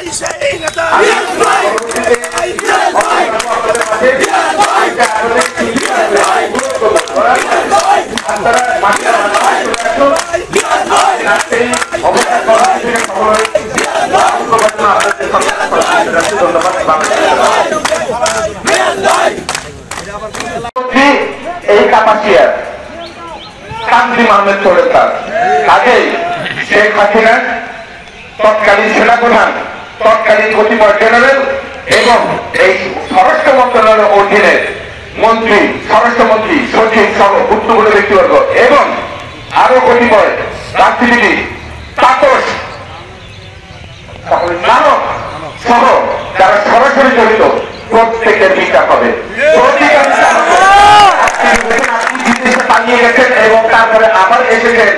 এই কাপাসিয়া কান্দি আহমেদ চোরের আগেই শেখ হাসিনা তৎকালীন সেনাপ্রধান তৎকালীন কতিপয় জেনারেল এবং এই স্বরাষ্ট্র মন্ত্রণালয়ের অধীনে মন্ত্রী স্বরাষ্ট্রমন্ত্রী সচিব সহ গুরুত্বপূর্ণ ব্যক্তিবর্গ এবং আরো কতিপয় রাজনীতিবিদ তাপস সহ যারা সরাসরি জড়িত প্রত্যেকের বিচার হবে। পালিয়ে গেছেন এবং তারপরে আবার এসেছেন,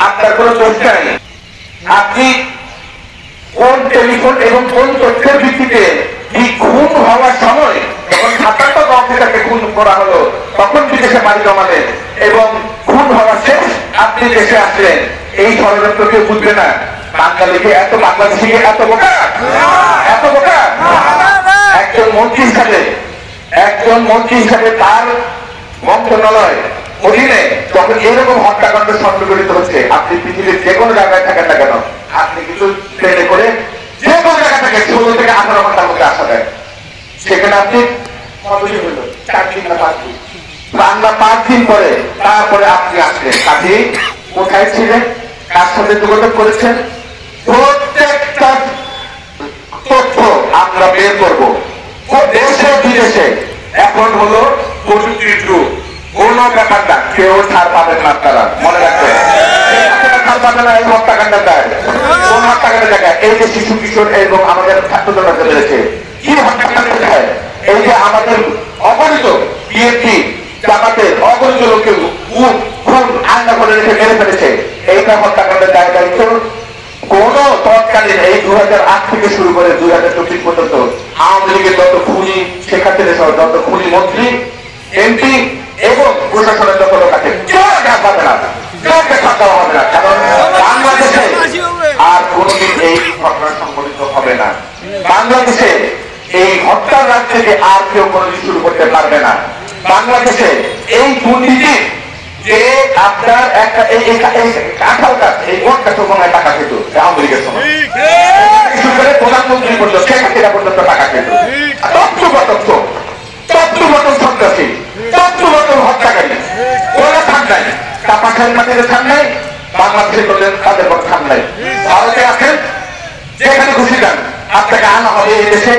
আপনার কোন দোষ নাই। আপনি কোন টেলিফোন এবং কোন তথ্যের ভিত্তিতে এই খুন হওয়ার সময় যখন ৭৭ অফিসারকে খুন করা হলো তখন বিদেশে বাড়ি জমালেন এবং খুন হওয়ার শেষ আপনি দেশে আসলেন, এই ষড়যন্ত্র কেউ বুঝবে না। বাঙালিকে এত বাংলাদেশিকে এত বোকা এত বোকা। একজন মন্ত্রী হিসাবে তার মন্ত্রণালয় অধীনে যখন এরকম হত্যাকাণ্ড সংঘটিত হচ্ছে, আপনি পৃথিবীর যে কোনো জায়গায় থাকেন না কেন, আপনি কিছু ট্রেনে করে যে কোনো জায়গা থেকে ১৬ থেকে ১৮ ঘন্টার মধ্যে আসা দেয়, সেখানে আপনি 4 দিন না 5 দিন বাংলা 5 দিন পরে তারপরে আপনি আসলেন। কাজে কোথায় ছিলেন, কার সাথে যোগাযোগ করেছেন, প্রত্যেকটা তথ্য আমরা বের করবো। দেশে বিদেশে এখন হলো প্রযুক্তির যুগ, কোন ব্যাপারটা কেউ ছাড় পাবেন না। আপনারা মনে রাখবেন, ছাড় পাবে না এই হত্যাকাণ্ডের দায়। কোন হত্যাকাণ্ডের জায়গায় এই যে শিশু কিশোর এবং আমাদের ছাত্রদের মধ্যে রয়েছে কি হত্যাকাণ্ডের দায়, এই যে আমাদের অগণিত বিএনপি জামাতের অগণিত লোককে খুন আয়না করে রেখে মেরে ফেলেছে, এইটা হত্যাকাণ্ডের দায় দায়িত্ব কোন তৎকালীন এই 2008 থেকে শুরু করে 2024 পর্যন্ত আওয়ামী লীগের যত খুনি শেখ হাসিনা সহ যত খুনি মন্ত্রী এমপি এবং প্রশাসনের যত লোক আছে কেউ পাবে না, কেউকে ছাড় দেওয়া হবে না। কারণ বাংলাদেশে আর কোনদিন এই ঘটনা সংঘটিত হবে না। বাংলাদেশে এই হত্যার রাত থেকে আর কেউ কোনদিন শুরু করতে পারবে না। বাংলাদেশে এই দুর্নীতি যে আপনার একটা কাঁঠাল গাছ এই কোন গাছের সময় টাকা খেত আওয়ামী লীগের সময়, প্রধানমন্ত্রী পর্যন্ত শেখ হাসিনা পর্যন্ত টাকা খেত। তথ্যগত সন্ত্রাসী, তথ্যগত হত্যাকারী, ওরা থাক নাই, কাপাখালী মাটিতে থাক নাই, বাংলাদেশে করলেন তাদের পর থাক নাই। ভারতে আছেন, যেখানে খুশি যান আপনাকে আনা হবে এই দেশে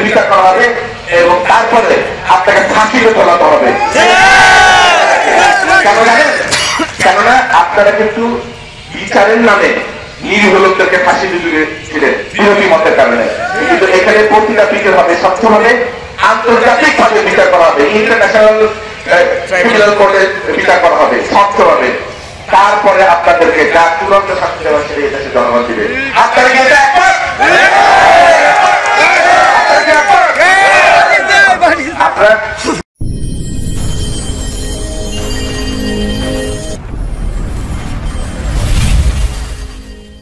বিচার করা হবে এবং তারপরে আপনাকে ফাঁসিতে তোলাতে হবে। কেন জানেন? কেননা আপনারা কিন্তু বিচারের নামে নিরীহ লোকদেরকে ফাঁসিতে ঝুলিয়েছিলেন বিরোধী মতের কারণে, কিন্তু এখানে প্রতিটা বিচার হবে স্বচ্ছভাবে, আন্তর্জাতিক ভাবে বিচার করা হবে, ইন্টারন্যাশনাল ক্রিমিনাল কোর্টে বিচার করা হবে স্বচ্ছভাবে। তারপরে আপনাদেরকে যা চূড়ান্ত শাস্তি দেওয়া সেটা এই দেশে জনগণ দিবে। আপনারা